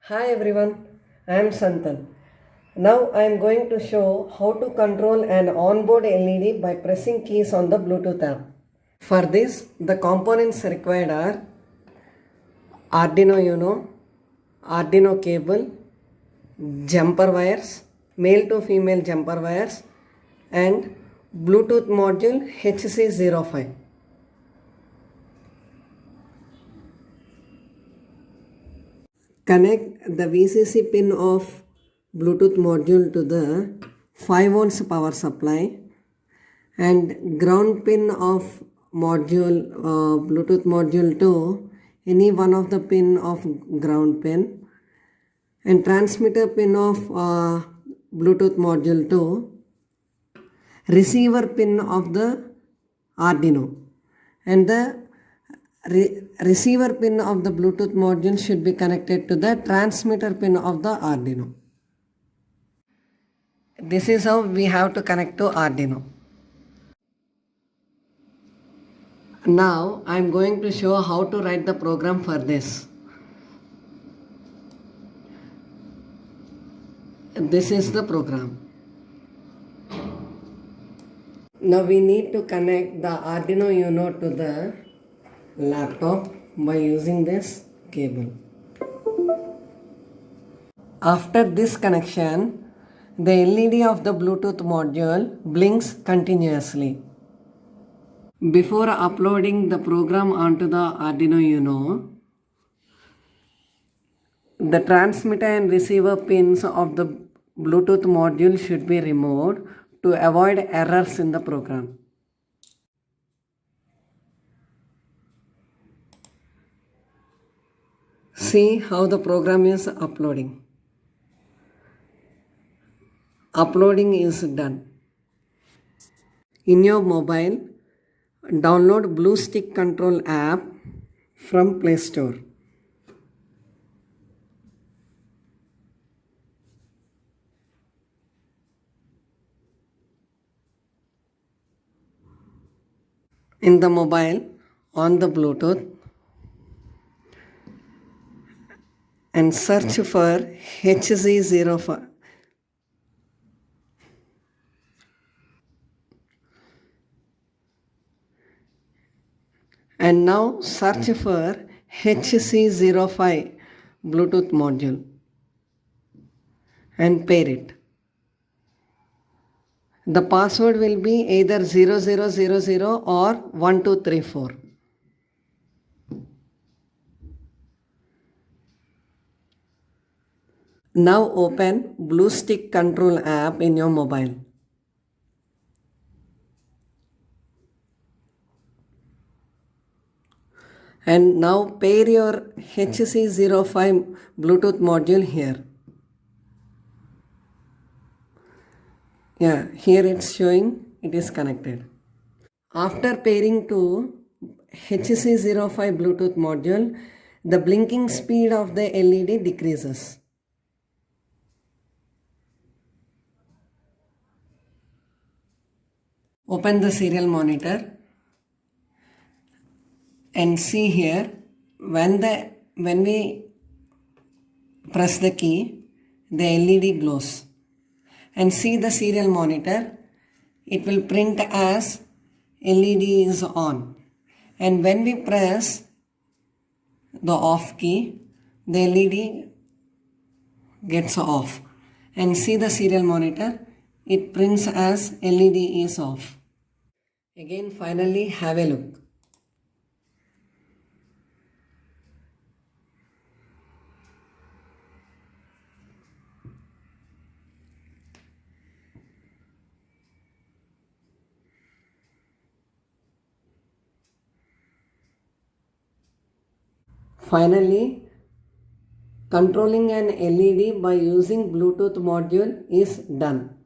Hi everyone, I am Santan. Now I am going to show how to control an onboard LED by pressing keys on the Bluetooth app. For this, the components required are Arduino Uno, Arduino cable, jumper wires, male to female jumper wires, and Bluetooth module HC05. Connect the VCC pin of Bluetooth module to the 5 volts power supply and ground pin of Bluetooth module to any one of the pin of ground pin and transmitter pin of Bluetooth module to receiver pin of the Arduino, and the receiver pin of the Bluetooth module should be connected to the transmitter pin of the Arduino. This is how we have to connect to Arduino. Now I am going to show how to write the program for this. This is the program. Now we need to connect the Arduino Uno to the laptop by using this cable. After this connection, the LED of the Bluetooth module blinks continuously. Before uploading the program onto the Arduino Uno, the transmitter and receiver pins of the Bluetooth module should be removed to avoid errors in the program. See how the program is uploading. Uploading is done. In your mobile, download BlueStick Control app from Play Store. In the mobile, on the Bluetooth, and search for HC05. And now search for HC05 Bluetooth module and pair it. The password will be either 0000 or 1234. Now open BlueStick Control app in your mobile. And now pair your HC05 Bluetooth module here. Yeah, here it's showing it is connected. After pairing to HC05 Bluetooth module, the blinking speed of the LED decreases. Open the serial monitor and see here when we press the key, the LED glows. And see the serial monitor, it will print as LED is on. And when we press the off key, the LED gets off. And see the serial monitor, it prints as LED is off. Again, finally have a look. Finally, controlling an LED by using Bluetooth module is done.